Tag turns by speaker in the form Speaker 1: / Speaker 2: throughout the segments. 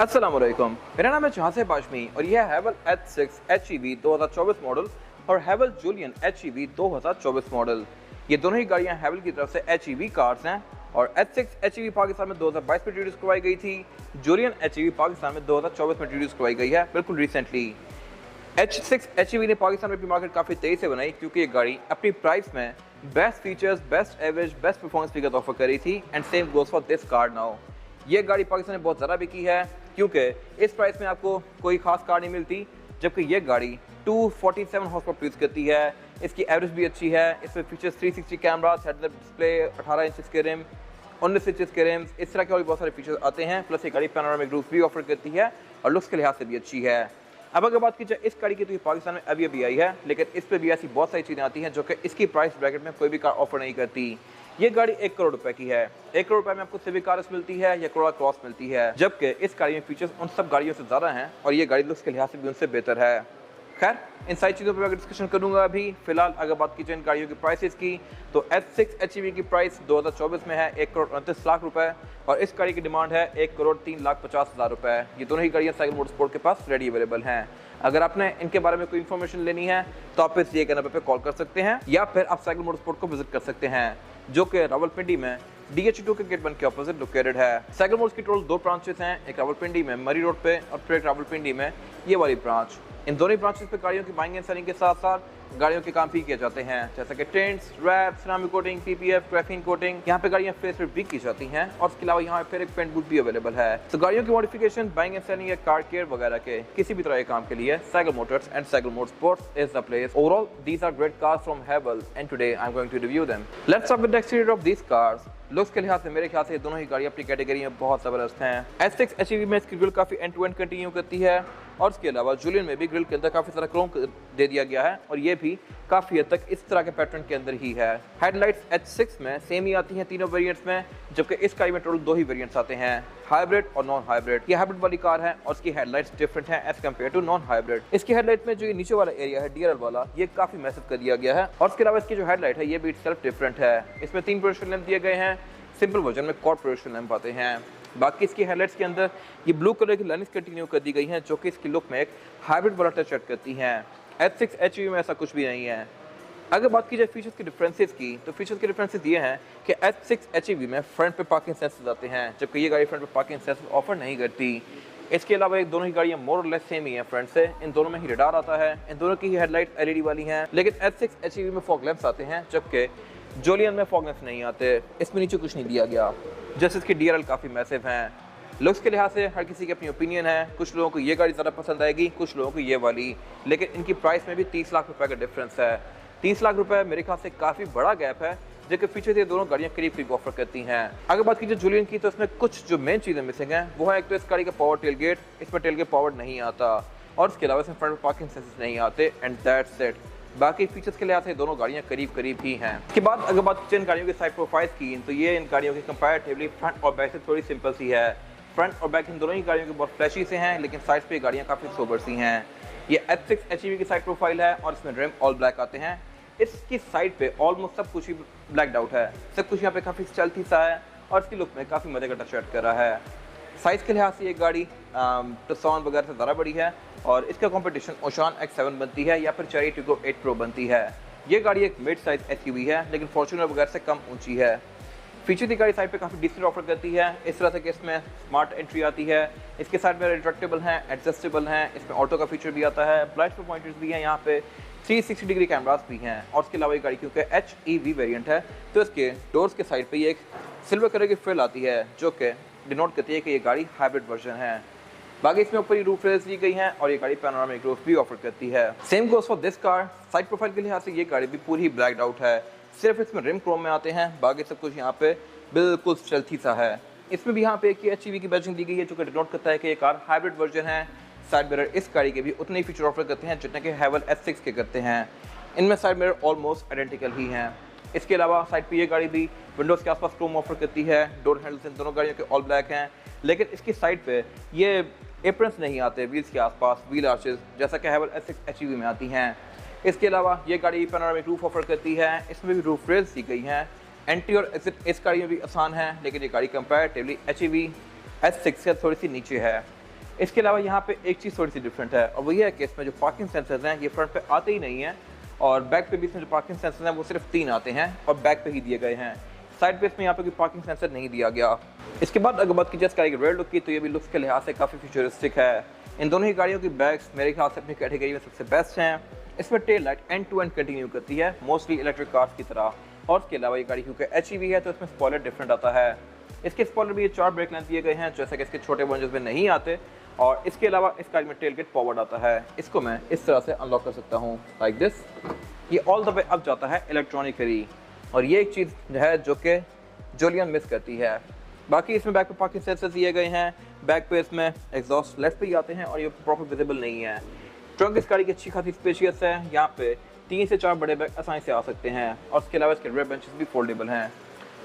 Speaker 1: अस्सलामुअलैकुम, मेरा नाम है जहाज़ बाशमी और यह है हैवल H6 HEV 2024 मॉडल और हैवल जूलियन HEV 2024 मॉडल। ये दोनों ही गाड़ियां हैवल की तरफ से HEV कार्स हैं और H6 HEV पाकिस्तान में 2022 में इंट्रोड्यूस करवाई गई थी। जूलियन HEV पाकिस्तान में 2024 में इंट्रोड्यूस करवाई गई है, बिल्कुल रिसेंटली। H6 HEV ने पाकिस्तान में अपनी मार्केट काफ़ी तेज़ी से बनाई क्योंकि ये गाड़ी अपनी प्राइस में best features, best average, best performance figure offer कर रही थी and same goes for this car now. ये गाड़ी पाकिस्तान में बहुत ज़्यादा बिकी है क्योंकि इस प्राइस में आपको कोई खास कार नहीं मिलती, जबकि ये गाड़ी 247 हॉर्स पावर प्रोड्यूस करती है। इसकी एवरेज भी अच्छी है। इसमें features 360 camera, head-up display, 18 inch के रिम, 19 इंच के रिम्स, इस तरह के और भी बहुत सारे फीचर्स आते हैं। प्लस ये गाड़ी पैनोरामिक रूफ भी ऑफर करती है और लुक्स के लिहाज से भी अच्छी है। अब अगर बात की जाए इस गाड़ी की, तो ये पाकिस्तान में अभी आई है, लेकिन इस पर भी ऐसी बहुत सारी चीज़ें आती हैं जो कि इसकी प्राइस ब्रैकेट में कोई भी कार ऑफर नहीं करती। ये गाड़ी 1 करोड़ रुपए की है। 1 करोड़ रुपए में आपको सिविक कार मिलती है या कोरोला क्रॉस मिलती है, जबकि इस गाड़ी में फीचर्स उन सब गाड़ियों से ज़्यादा हैं और ये गाड़ी लुक्स के लिहाज से भी उनसे बेहतर है। खैर, इन सारी चीज़ों पर मैं डिस्कशन करूंगा अभी। फिलहाल अगर बात की जाए इन गाड़ियों की प्राइसेस की, तो H6 HEV की प्राइस 2024 में है 1 करोड़ 29 लाख रुपए और इस गाड़ी की डिमांड है 1 करोड़ 3 लाख 50 हज़ार रुपए। ये दोनों ही गाड़ियाँ साइकिल मोटरस्पोर्ट के पास रेडी अवेलेबल हैं। अगर आपने इनके बारे में कोई इन्फॉर्मेशन लेनी है तो आप इस दिए नंबर पर कॉल कर सकते हैं या फिर आप साइकिल मोटरस्पोर्ट को विजिट कर सकते हैं, जो कि रावलपिंडी में DH2 के गेट 1 के ऑपोजिट लोकेटेड है। साइकिल मोटर्स की टोटल 2 ब्रांचेस हैं, एक रावलपिंडी में मरी रोड पे और फिर एक रावलपिंडी में ये वाली ब्रांच। इन दोनों ब्रांचेस पे गाड़ियों की बाइंग एंड सेलिंग के साथ साथ गाड़ियों के काम भी किए जाते हैं, जैसे कि tints, wrap, ceramic coating, PPF, graphene coating. यहाँ पे गाड़ियाँ फेस पे भी की जाती हैं और इसके अलावा यहाँ फिर एक पेंट बूथ भी अवेलेबल है। तो गाड़ियों की मॉडिफिकेशन, बाइंग एंड सेलिंग या कार केयर वगैरह के किसी भी तरह के काम के लिए cycle motors and cycle motorsports is the place. Overall these are great cars from Haval and today I am going to review them. Let's start with the exterior of these cars. Looks के लिहाज से मेरे ख्याल से दोनों ही गाड़ियाँ अपनी कैटेगरी में बहुत ज़बरदस्त हैं। H6 HEV में इसकी ग्रिल काफ़ी एंड टू एंड कंटिन्यू करती है और इसके अलावा जूलियन में भी ग्रिल के अंदर काफ़ी सारा क्रोम दे दिया गया है और ये भी काफ़ी हद तक इस तरह के पैटर्न के अंदर ही है। हेडलाइट्स H6 में सेम ही आती हैं तीनों वेरिएंट्स में, जबकि इस कार में टोटल 2 ही वेरिएंट्स आते हैं, हाइब्रिड और नॉन हाइब्रिड। ये हाइब्रिड वाली कार है और इसकी हेडलाइट्स डिफरेंट हैं as compared to non hybrid. इसकी हेडलाइट में जो ये नीचे वाला एरिया है DRL वाला, ये काफ़ी मैसिव कर दिया गया है और इसके अलावा इसकी जो हेडलाइट है ये भी इटसेल्फ डिफरेंट है। इसमें 3 प्रोजेक्शन लैंप दिए गए हैं, सिंपल वर्जन में क्वाड प्रोजेक्शन लैंप आते हैं। बाकी इसकी हेडलाइट्स के अंदर ये ब्लू कलर की लाइन्स कंटिन्यू कर दी गई हैं, जो कि इसकी लुक में एक हाइब्रिड वाला टच ऐड करती हैं। H6 HEV में ऐसा कुछ भी नहीं है। अगर बात की जाए फीचर्स के डिफरेंसेस की, तो फीचर्स के डिफरेंसेस ये हैं कि H6 HEV में फ्रंट पे पार्किंग सेंसर्स आते हैं, जबकि ये गाड़ी फ्रंट पे पार्किंग सेंसर ऑफर नहीं करती। इसके अलावा एक दोनों ही गाड़ियाँ मोर और लेस सेम ही हैं फ्रंट से। इन दोनों में ही रडार आता है, इन दोनों की ही हेडलाइट LED वाली हैं, लेकिन H6 HEV में फॉग लैंप्स आते हैं, जबकि जूलियन में फॉग लैंप्स नहीं आते। इसमें नीचे कुछ नहीं दिया गया। जैसे इसकी DRL काफ़ी मैसिव हैं। लुक्स के लिहाज से हर किसी की अपनी ओपिनियन है। कुछ लोगों को ये गाड़ी ज़्यादा पसंद आएगी, कुछ लोगों को ये वाली, लेकिन इनकी प्राइस में भी 30 लाख रुपए का डिफरेंस है। 30 लाख रुपए मेरे ख्याल से काफ़ी बड़ा गैप है, जबकि फीचर ये दोनों गाड़ियाँ करीब ऑफर करती हैं। अगर बात कीजिए जूलियन की, तो इसमें कुछ जो मेन चीज़ें मिसिंग हैं वो है एक तो इस गाड़ी का पावर टेल गेट, इसमें टेल गेट पावर नहीं आता और इसके अलावा इसमें फ्रंट पार्किंग सेंसर्स नहीं आते एंड दैट्स इट। बाकी फीचर्स के लिहाज से दोनों गाड़ियाँ करीब ही हैं। इसके बाद अगर बात कीजिए इन गाड़ियों की साइड प्रोफाइल्स की, तो ये इन गाड़ियों की कंपैरेटिवली फ्रंट और बैक से थोड़ी सिंपल सी है। फ्रंट और बैक इन दोनों ही गाड़ियों के बहुत फ्लैशी से हैं, लेकिन साइड पे गाड़ियाँ काफ़ी सोबर सी हैं। ये H6 HEV की साइड प्रोफाइल है और इसमें रिम ऑल ब्लैक आते हैं। इसकी साइड पे ऑलमोस्ट सब कुछ ही ब्लैक्ड आउट है, सब कुछ यहाँ पे काफ़ी स्टाइल्थी सा है और इसकी लुक में काफ़ी मजे का टच ऐड कर रहा है। साइज़ के लिहाज से ये गाड़ी टसान वगैरह से ज़्यादा बड़ी है और इसका कंपटीशन ओशान X7 बनती है या फिर चेरी टिगो 8 Pro बनती है। ये गाड़ी एक मिड साइज SUV है, लेकिन फॉर्च्यूनर वगैरह से कम ऊंची है। फीचर की गाड़ी साइड पे काफ़ी डिसेंट ऑफर करती है, इस तरह से कि इसमें स्मार्ट एंट्री आती है, इसके साइड में रिट्रैक्टेबल हैं, एडजस्टेबल हैं, इसमें ऑटो का फीचर भी आता है, ब्लाइंड स्पॉट पॉइंटर्स भी हैं, यहाँ पे 360 डिग्री कैमरास भी हैं और इसके अलावा ये गाड़ी क्योंकि HEV वेरिएंट है, तो इसके डोर्स के साइड पे ये एक सिल्वर कलर की फ्रिल आती है, जो कि डिनोट करती है कि ये गाड़ी हाइब्रिड वर्जन है। बाकी इसमें ऊपर ही रूफ रेल्स दी गई हैं और ये गाड़ी पैनोरामिक रूफ भी ऑफर करती है। Same goes for this car. Side profile के लिहाज से ये गाड़ी भी पूरी ब्लैक्ड आउट है, सिर्फ इसमें रिम क्रोम में आते हैं, बाकी सब कुछ यहाँ पे बिल्कुल स्टेल्थी सा है। इसमें भी यहाँ पे एक HEV की बैजिंग दी गई है, जो कि डिनोट करता है कि ये कार हाइब्रिड वर्जन है। साइड मिरर इस गाड़ी के भी उतने ही फीचर ऑफर करते हैं जितने के हैवल H6 के करते हैं। इनमें साइड मिरर ऑलमोस्ट आइडेंटिकल ही हैं। इसके अलावा साइड पे ये गाड़ी भी विंडोज़ के आसपास क्रोम ऑफर करती है। डोर हैंडल्स इन दोनों गाड़ियों के ऑल ब्लैक हैं, लेकिन इसकी साइड पे ये एप्रन्स नहीं आते व्हील्स के आसपास, व्हील आर्चेस, जैसा कि हैवल H6 HEV में आती हैं। इसके अलावा ये गाड़ी पैनोरामिक रूफ ऑफर करती है, इसमें भी रूफ रेल्स दी गई हैं। एंट्री और एग्जिट इस गाड़ी में भी आसान है, लेकिन ये गाड़ी कंपैरेटिवली HEV H6 से थोड़ी सी नीचे है। इसके अलावा यहाँ पे एक चीज़ थोड़ी सी डिफरेंट है और वही है कि इसमें जो पार्किंग सेंसर्स हैं ये फ्रंट पे आते ही नहीं हैं और बैक पे भी इसमें जो पार्किंग सेंसर्स हैं वो सिर्फ 3 आते हैं और बैक पे ही दिए गए हैं। साइड पे इसमें यहाँ पे कोई पार्किंग सेंसर नहीं दिया गया। इसके बाद अगर बात की जाए इसका रेयर लुक की तो ये भी लुक्स के लिहाज से काफ़ी फ्यूचरिस्टिक है। इन दोनों ही गाड़ियों की बैग्स मेरे ख्याल से अपनी कैटेगरी में सबसे बेस्ट हैं। इसमें tail light end to end continue करती है मोस्टली इलेक्ट्रिक कार्स की तरह। और इसके अलावा ये गाड़ी क्योंकि HEV है तो इसमें स्पॉइलर डिफरेंट आता है। इसके स्पॉइलर भी ये 4 ब्रेक लेंथ दिए गए हैं जैसे कि इसके छोटे वर्जन में नहीं आते। और इसके अलावा इस गाड़ी में टेल गेट पावर्ड आता है। इसको मैं इस तरह से अनलॉक कर सकता हूँ लाइक दिस। ये ऑल द वे अप जाता है इलेक्ट्रॉनिकली और ये एक चीज़ है जो कि जूलियन मिस करती है। बाकी इसमें बैक पे पार्किंग सेंसर्स दिए गए हैं। बैक पे इसमें एग्जॉस्ट लेफ्ट पे ही आते हैं और ये प्रॉपर विजिबल नहीं है। ट्रंक इस गाड़ी की अच्छी खासी स्पेशियस है। यहाँ पे 3 से 4 बड़े बैग आसानी से आ सकते हैं और इसके अलावा इसके रेयर बेंचेस भी फोल्डेबल हैं।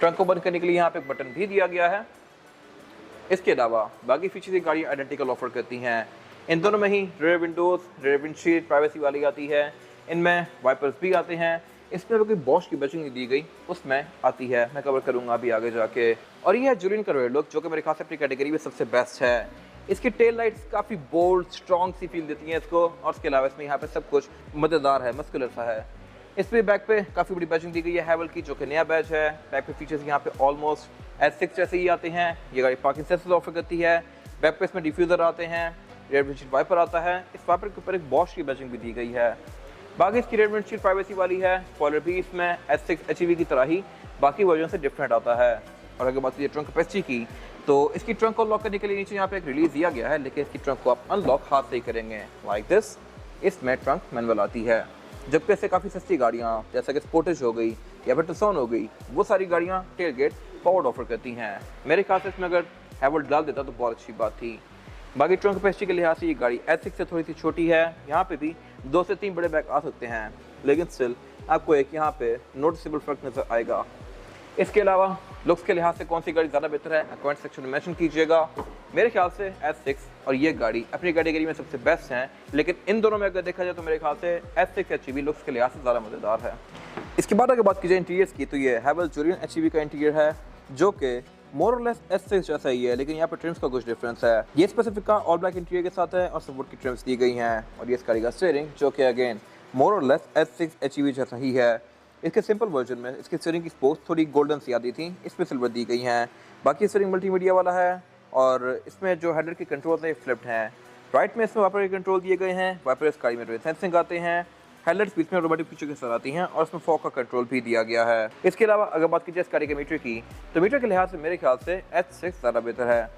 Speaker 1: ट्रंक को बंद करने के लिए यहाँ पे एक बटन भी दिया गया है। इसके अलावा बाकी फीचर्स ये गाड़ी आइडेंटिकल ऑफर करती हैं। इन दोनों में ही rear windows, rear windshield privacy वाली आती है। इनमें वाइपर्स भी आते हैं। इसमें कोई बॉश की बैचिंग दी गई उसमें आती है, मैं कवर करूंगा अभी आगे जाके। और ये है जूलियन का रेयर लुक जो कि मेरे खास अपनी कैटेगरी में सबसे बेस्ट है। इसकी टेल लाइट्स काफ़ी बोल्ड स्ट्रॉन्ग सी फील देती हैं इसको और इसके अलावा इसमें यहाँ पे सब कुछ मज़ेदार है, मस्कुलर सा है। इस पर बैक पे काफ़ी बड़ी बैचिंग दी गई है हैवल की जो कि नया बैच है। बैक पे फीचर्स यहाँ पे ऑलमोस्ट S6 जैसे ही आते हैं। ये गाड़ी पार्किंग सेंसर्स ऑफर करती है। बैक पे इसमें डिफ्यूज़र आते हैं, रेयर विंडशील्ड वाइपर आता है। इस वाइपर के ऊपर एक बॉश की बैचिंग भी दी गई है। बाकी इसकी रेयर विंडशील्ड प्राइवेसी वाली है। स्पॉइलर भी इसमें S6 HEV की तरह ही बाकी वर्जन से डिफरेंट आता है। और अगर बात करिए ट्रंक कैपेसिटी की तो इसकी ट्रंक को लॉक करने के लिए नीचे यहाँ पे एक रिलीज दिया गया है लेकिन इसकी ट्रंक को आप अनलॉक हाथ से ही करेंगे लाइक दिस। इसमें ट्रंक मैनुअल आती है। जबकि इससे काफ़ी सस्ती गाड़ियाँ जैसे कि स्पोर्टेज हो गई या फिर टुक्सन हो गई वो सारी गाड़ियाँ टेल गेट पावर्ड ऑफर करती हैं। मेरे ख्याल से इसमें अगर हैवल डाल देता तो बहुत अच्छी बात थी। बाकी ट्रंक कैपेसिटी के लिहाज से ये गाड़ी S6 से थोड़ी सी छोटी है। यहाँ पे भी 2 से 3 बड़े बैग आ सकते हैं लेकिन स्टिल आपको एक यहाँ पे नोटिसेबल फर्क नजर आएगा। इसके अलावा लुक्स के लिहाज से कौन सी गाड़ी ज़्यादा बेहतर है कमेंट सेक्शन में मेंशन कीजिएगा। मेरे ख्याल से S6 और ये गाड़ी अपनी कैटेगरी में सबसे बेस्ट हैं लेकिन इन दोनों में अगर देखा जाए तो मेरे ख्याल से S6 HEV लुक्स के लिहाज से ज़्यादा मज़ेदार है। इसके बाद अगर बात की जाए इंटीरियर्स की तो ये हैवल जूलियन HEV का इंटीरियर है जो कि मोर और लेस S6 जैसा ही है लेकिन यहाँ पर ट्रिम्स का कुछ डिफरेंस है। ये स्पेसिफिक का ऑल ब्लैक इंटीरियर के साथ है और सपोर्ट की ट्रिम्स दी गई हैं। और ये इस गाड़ी का स्टीयरिंग जो कि अगेन मोर और लेस S6 HEV जैसा ही है। इसके सिंपल वर्जन में इसकी स्टीयरिंग की स्पोक्स थोड़ी गोल्डन सी आती थी, इसमें सिल्वर दी गई हैं। बाकी स्टीयरिंग मल्टीमीडिया वाला है और इसमें जो हेडर के कंट्रोल है फ्लिप्ड हैं। राइट में इसमें वाइपर के कंट्रोल दिए गए हैं। वाइपर इस गाड़ी में रेन सेंसिंग आते हैं। हेडलाइट्स बीच में रोबोटिक फीचर के साथ आती हैं और इसमें फॉग का कंट्रोल भी दिया गया है। इसके अलावा अगर बात की जाए इस गाड़ी के मीटर की तो मीटर के लिहाज से मेरे ख्याल से S6 ज़्यादा बेहतर है।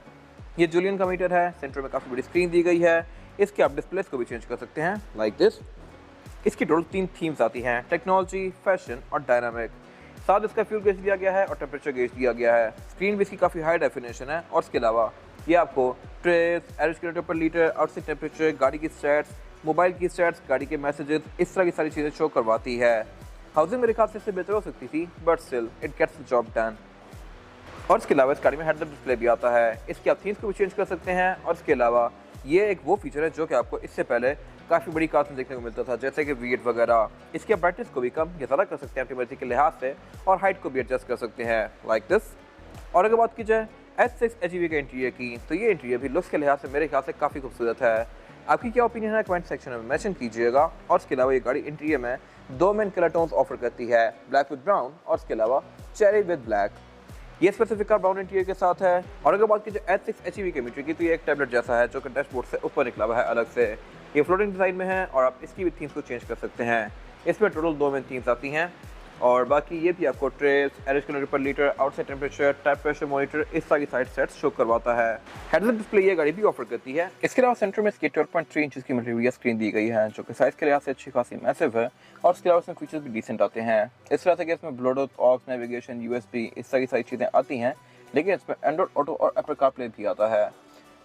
Speaker 1: ये जूलियन का मीटर है। सेंटर में काफ़ी बड़ी स्क्रीन दी गई है। इसके आप डिस्प्लेस को भी चेंज कर सकते हैं लाइक दिस। इसकी टोटल 3 थीम्स आती हैं, टेक्नोलॉजी, फैशन और डायनामिक। साथ इसका फ्यूल गेज दिया गया है और टेम्परेचर गेज दिया गया है। स्क्रीन भी इसकी काफ़ी हाई डेफिनेशन है और इसके अलावा ये आपको ट्रेस, एवरेज किलोमीटर पर लीटर, आउटसाइड टेम्परेचर, गाड़ी की स्टैट्स, मोबाइल की स्टैट्स, गाड़ी के मैसेजेस, इस तरह की सारी चीज़ें शो करवाती है। हाउसिंग मेरे ख्याल से इससे बेहतर हो सकती थी but still it gets the job done. और इसके अलावा इस गाड़ी में हेडअप डिस्प्ले भी आता है। इसकी आप थीम्स को भी चेंज कर सकते हैं और इसके अलावा ये एक वो फीचर है जो कि आपको इससे पहले काफ़ी बड़ी कार्स में देखने को मिलता था जैसे कि V8 वगैरह। इसके ब्राइटनेस को भी कम या ज़्यादा कर सकते हैं अपनी मर्जी के लिहाज से और हाइट को भी एडजस्ट कर सकते हैं लाइक दिस। और अगर बात की जाए S6 HEV के इंटीरियर की तो ये इंटीरियर भी लुक्स के लिहाज से मेरे ख्याल से काफ़ी खूबसूरत है। आपकी क्या ओपिनियन है कमेंट सेक्शन में मेंशन कीजिएगा। और इसके अलावा ये गाड़ी इंटीरियर में 2 मेन कलर टोन्स ऑफर करती है, ब्लैक विद ब्राउन और इसके अलावा चेरी विद ब्लैक। ये स्पेसिफिक कार ब्राउन इंटीरियर के साथ है। और अगर बात की जाए S6 HEV के मीटर की तो ये एक टैबलेट जैसा है जो कि डैशबोर्ड से ऊपर निकला हुआ है अलग से। ये फ्लोटिंग डिज़ाइन में है और आप इसकी भी थीम्स को चेंज कर सकते हैं। इसमें टोटल 2 मेन थीम्स आती हैं और बाकी ये भी आपको ट्रेस, एवरेज किलोमीटर पर litre, outside temperature, type pressure monitor, इस सारी साइड सेट्स शो करवाता है। हेडअप डिस्प्ले ये गाड़ी भी ऑफर करती है। इसके अलावा सेंटर में इसकी 12.3 इंच की मल्टीमीडिया स्क्रीन दी गई है जो कि साइज के लिहाज से अच्छी खासी मैसिव है और इसके अलावा इसमें फीचर्स भी डिसेंट आते हैं। इस तरह से कि इसमें ब्लूटूथ, ऑक्स, नेविगेशन, USB इस सारी चीज़ें आती हैं लेकिन इसमें एंड्रॉइड ऑटो और एप्पल कारप्ले भी आता है।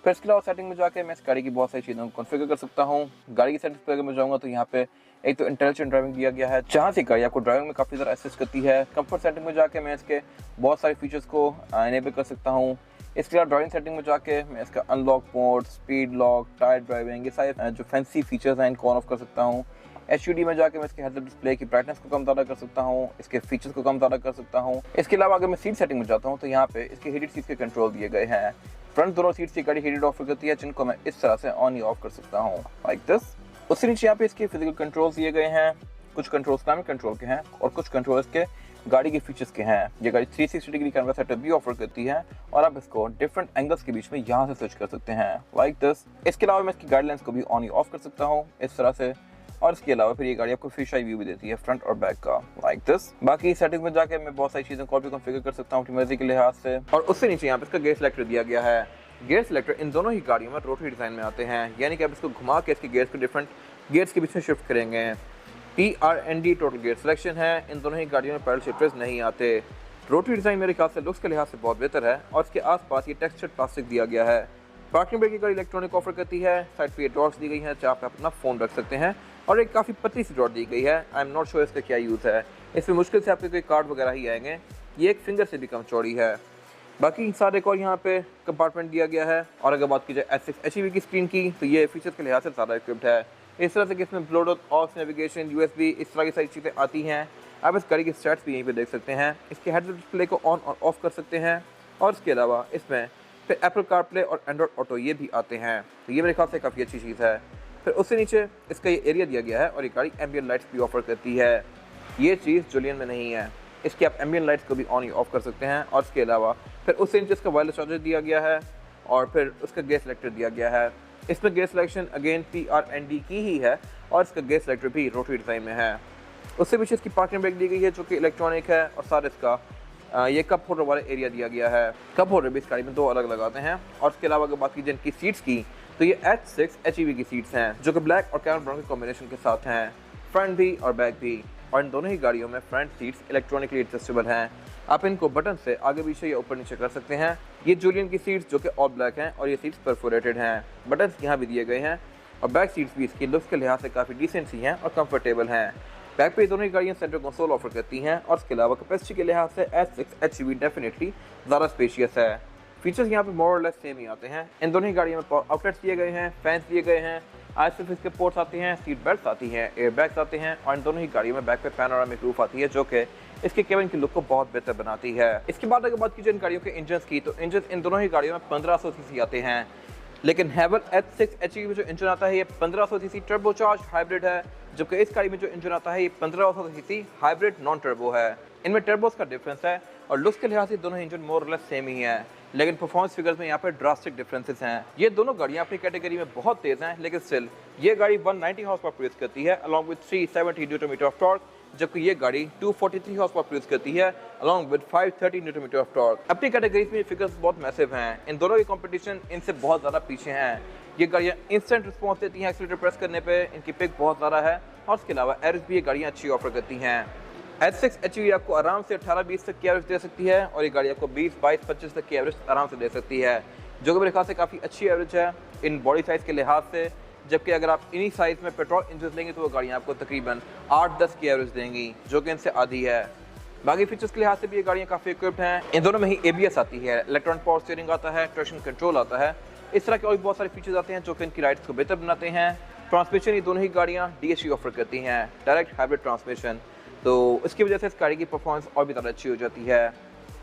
Speaker 1: फिर इसके अलावा सेटिंग में जाके मैं इस गाड़ी की बहुत सारी चीज़ों को कॉन्फ़िगर कर सकता हूँ। गाड़ी की सेटिंग्स पर अगर मैं जाऊँगा तो यहाँ पे एक तो इंटेलिजेंट ड्राइविंग दिया गया है जहाँ से गाड़ी आपको ड्राइविंग में काफ़ी ज़्यादा असिस्ट करती है। कंफर्ट सेटिंग में जाके मैं इसके बहुत सारे फीचर्स को इनेबल कर सकता हूँ। इसके अलावा ड्राइविंग सेटिंग में जाके मैं इसका unlock mode, speed lock, tyre driving ये सारे जो फैंसी फीचर्स हैं इनको ऑन ऑफ कर सकता हूँ। HUD में जाके मैं इसके हेडअप डिस्प्ले की ब्राइटनेस को कम ज़्यादा कर सकता हूँ, इसके फीचर्स को कम ज़्यादा कर सकता हूँ। इसके अलावा अगर मैं सीट सेटिंग में जाता हूँ तो यहाँ पे इसके हीटेड सीट के कंट्रोल दिए गए हैं। फ्रंट दोनों सीट्स की गाड़ी हीटेड ऑफर करती है, जिनको मैं इस तरह से ऑन या ऑफ कर सकता हूँ लाइक दिस। उससे नीचे यहाँ पे इसके फिजिकल कंट्रोल्स दिए गए हैं। कुछ कंट्रोल्स क्लाइमेट कंट्रोल के हैं और कुछ कंट्रोल्स के गाड़ी के फीचर्स के हैं। ये गाड़ी 360 डिग्री कैमरा सेटअप भी ऑफर करती है और आप इसको डिफरेंट एंगल्स के बीच में यहाँ से स्विच कर सकते हैं लाइक दिस। इसके अलावा मैं इसकी गाइडलाइंस को भी ऑन या ऑफ कर सकता हूँ इस तरह से। और इसके अलावा फिर ये गाड़ी आपको फिश आई व्यू भी देती है फ्रंट और बैक का लाइक दिस। बाकी सेटिंग्स में जाके मैं बहुत सारी चीज़ों को भी कॉन्फ़िगर कर सकता हूँ अपनी मर्जी के लिहाज से। और उससे नीचे यहाँ पे इसका गियर सिलेक्टर दिया गया है। गियर सिलेक्टर इन दोनों ही गाड़ियों में रोटरी डिज़ाइन में आते हैं, यानी कि आप इसको घुमा के इसके गियर्स को डिफरेंट गियर्स के बीच में शिफ्ट करेंगे। TRND टोटल गियर सिलेक्शन है। इन दोनों ही गाड़ियों में पैडल शिफ्टर्स नहीं आते। रोटरी डिज़ाइन मेरे ख्याल से लुक्स के लिहाज से बहुत बेहतर है और इसके आसपास ये टेक्सचर्ड प्लास्टिक दिया गया है। पार्किंग ब्रेक की गाड़ी इलेक्ट्रॉनिक ऑफर करती है। साइड पे ये डॉट्स दी गई हैं जहाँ पे आप अपना फ़ोन रख सकते हैं और एक काफ़ी पतली सी डॉट दी गई है। आई एम नॉट श्योर इसका क्या यूज़ है। इसमें मुश्किल से आपके कोई कार्ड वगैरह ही आएंगे। ये एक फिंगर से भी कम चौड़ी है। बाकी सारे एक और यहाँ पे कंपार्टमेंट दिया गया है। और अगर बात की जाए S6 HEV की स्क्रीन की तो ये फीचर्स के लिहाज से ज़्यादा इक्विप्ड है। इस तरह से कि इसमें ब्लूटूथ, ऑक्स, नेविगेशन, USB इस तरह की सारी चीज़ें आती हैं। आप इस गाड़ी की स्टैट्स भी यहीं पे देख सकते हैं। इसके हेड डिस्प्ले को ऑन और ऑफ कर सकते हैं और इसके अलावा इसमें फिर एप्पल कारप्ले और एंड्रॉइड ऑटो ये भी आते हैं। तो ये मेरे ख्याल से काफ़ी अच्छी चीज़ है। फिर उससे नीचे इसका ये एरिया दिया गया है और ये गाड़ी एम्बियंट लाइट्स भी ऑफर करती है। ये चीज़ जुलियन में नहीं है। इसकी आप एम्बियंट लाइट्स को भी ऑन या ऑफ कर सकते हैं। और इसके अलावा फिर उससे नीचे इसका वायरलेस चार्जर दिया गया है और फिर उसका गियर सिलेक्टर दिया गया है। इसमें गियर सिलेक्शन अगेन TRND की ही है और इसका गियर सिलेक्टर भी रोटरी डिज़ाइन में है। उससे पीछे इसकी पार्किंग ब्रेक दी गई है जो कि इलेक्ट्रॉनिक है और साथ इसका ये कप होल्डर वाला एरिया दिया गया है। कप होल्डर भी इस गाड़ी में दो अलग लगाते हैं। और इसके अलावा अगर बाकी जिनकी सीट्स की तो ये H6 HEV की सीट्स हैं जो कि ब्लैक और कैमल ब्राउन के कॉम्बिनेशन के साथ हैं, फ्रंट भी और बैक भी। और इन दोनों ही गाड़ियों में फ्रंट सीट्स इलेक्ट्रॉनिकली एडजस्टेबल हैं। आप इनको बटन से आगे पीछे या ऊपर नीचे कर सकते हैं। ये जुलियन की सीट्स जो कि ऑल ब्लैक हैं और ये सीट्स परफोरेटेड हैं। बटन्स यहाँ भी दिए गए हैं और बैक सीट्स भी इसकी लुक्स के लिहाज से काफ़ी डिसेंट सी हैं और कंफर्टेबल हैं। बैक पे दोनों ही गाड़ियाँ सेंटर कंसोल ऑफर करती हैं और इसके अलावा कैपेसिटी के लिहाज से S6 HEV डेफिनेटली ज़्यादा स्पेशियस है। फीचर्स यहाँ पे मोर और लेस सेम ही आते हैं। इन दोनों ही गाड़ियों में आउटलेट्स दिए गए हैं, फैंस दिए गए हैं, ISOFIX के पोर्ट्स आते हैं, सीट बेल्ट आती हैं, एयर बैग्स आते हैं और इन दोनों ही गाड़ियों में बैक पे पैनोरामिक रूफ आती है जो कि इसके केबिन की लुक को बहुत बेहतर बनाती है। इसके बाद अगर बात की जाए इन गाड़ियों के इंजन की तो इंजन इन दोनों ही गाड़ियों में 1500 सीसी आते हैं। लेकिन हैवल H6 HEV में जो इंजन आता है ये 1500 सीसी टर्बोचार्ज हाइब्रिड है, जबकि इस गाड़ी में जो इंजन आता है ये 1500 सीसी हाइब्रिड नॉन टर्बो है। इनमें टर्बोस का डिफरेंस है और लुक्स के लिहाज से दोनों इंजन मोर और लेस सेम ही है, लेकिन परफॉर्मेंस फिगर्स में यहाँ पे ड्रास्टिक डिफरेंसेस हैं। ये दोनों गाड़ियाँ अपनी कैटेगरी में बहुत तेज़ हैं, लेकिन स्टिल ये गाड़ी 190 हॉर्स पावर प्रोड्यूस करती है along with 370 Newton of torque, जबकि ये गाड़ी 243 हॉर्स पावर प्रोड्यूस करती है along with 530 Newton of torque. अपनी कैटेगरीज में फिगर्स बहुत मैसिव हैं। इन दोनों की कंपटीशन इनसे बहुत ज़्यादा पीछे हैं। ये गाड़ियाँ इंस्टेंट रिस्पॉन्स देती हैं एक्सीलरेटर प्रेस करने पे, इनकी पिक बहुत ज़्यादा है और इसके अलावा एवरेज भी ये गाड़ियाँ अच्छी ऑफर करती हैं। H6 HEV आपको आराम से 18-20 तक की एवरेज दे सकती है और ये गाड़ी आपको 20-22-25 तक की एवरेज आराम से दे सकती है, जो कि मेरे ख्याल से काफ़ी अच्छी एवरेज है इन बॉडी साइज़ के लिहाज से। जबकि अगर आप इन्हीं साइज़ में पेट्रोल इंजन लेंगे तो वो गाड़ियाँ आपको तकरीबन 8-10 की एवरेज देंगी, जो कि इनसे आधी है। बाकी फीचर्स के लिहाज से भी ये गाड़ियाँ काफ़ी इक्विप्ड हैं। इन दोनों में ही ABS आती है, इलेक्ट्रॉनिक पावर स्टीयरिंग आता है, ट्रैक्शन कंट्रोल आता है। इस तरह के और भी बहुत सारे फीचर्स आते हैं जो कि इनकी राइड्स को बेहतर बनाते हैं। ट्रांसमिशन ये दोनों ही गाड़ियाँ DSG ऑफर करती हैं, डायरेक्ट हाइब्रिड ट्रांसमिशन, तो इसकी वजह से इस गाड़ी की परफॉर्मेंस और भी ज़्यादा अच्छी हो जाती है।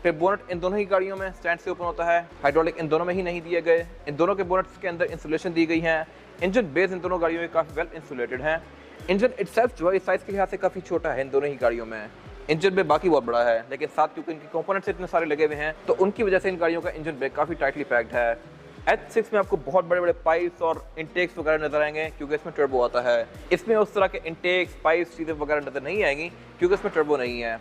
Speaker 1: फिर बोनट इन दोनों ही गाड़ियों में स्टैंड से ओपन होता है, हाइड्रोलिक इन दोनों में ही नहीं दिए गए। इन दोनों के बोनट्स के अंदर इंसुलेशन दी गई है। इंजन बेस इन दोनों गाड़ियों में काफ़ी वेल इंसुलेटेड है। इंजन इटसेल्फ जो है साइज़ के लिहाज से काफ़ी छोटा है इन दोनों ही गाड़ियों में। इंजन में बाकी बहुत बड़ा है, लेकिन साथ क्योंकि इनके कंपोनेंट्स इतने सारे लगे हुए हैं तो उनकी वजह से इन गाड़ियों का इंजन ब्रेक काफ़ी टाइटली पैक्ड है। H6 में आपको बहुत बड़े बड़े पाइप्स और इंटेक्स वगैरह नजर आएंगे क्योंकि इसमें टर्बो आता है। इसमें उस तरह के इंटेक्स, पाइप्स, चीज़ें वगैरह नजर नहीं आएंगी क्योंकि इसमें टर्बो नहीं है।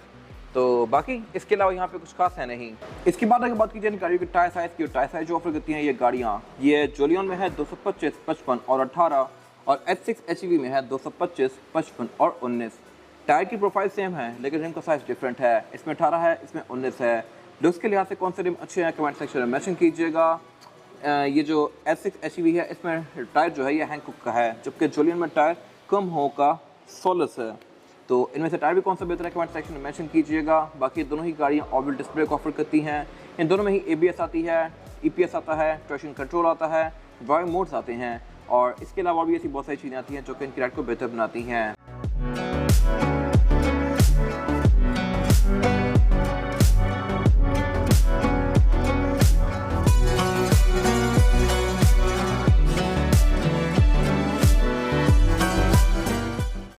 Speaker 1: तो बाकी इसके अलावा यहाँ पे कुछ खास है नहीं। इसके बाद अगर बात की जाए इन गाड़ियों के टायर साइज़ की, टायर साइज़ जो ऑफर करती हैं ये गाड़ियाँ, ये जोलियन में है 225, 55 और 18 और H6 HEV में है 225, 55 और 19। टायर की प्रोफाइल सेम है लेकिन इनका साइज़ डिफरेंट है, इसमें 18 है, इसमें 19 है। लुक्स के लिहाज से कौन से रिम अच्छे हैं कमेंट सेक्शन में मेंशन कीजिएगा। ये जो H6 HEV है इसमें टायर जो है ये हैंकॉक का है, जबकि जोलियन में टायर कम हो का सोलस है। तो इनमें से टायर भी कौन सा बेहतर है कमेंट सेक्शन में मेंशन कीजिएगा। बाकी दोनों ही गाड़ियाँ all wheel disc brake offer करती हैं। इन दोनों में ही ABS आती है, EPS आता है, ट्रैक्शन कंट्रोल आता है, ड्राइव मोड्स आते हैं और इसके अलावा भी ऐसी बहुत सारी चीज़ें आती हैं जो कि इनकी राइड को बेहतर बनाती हैं।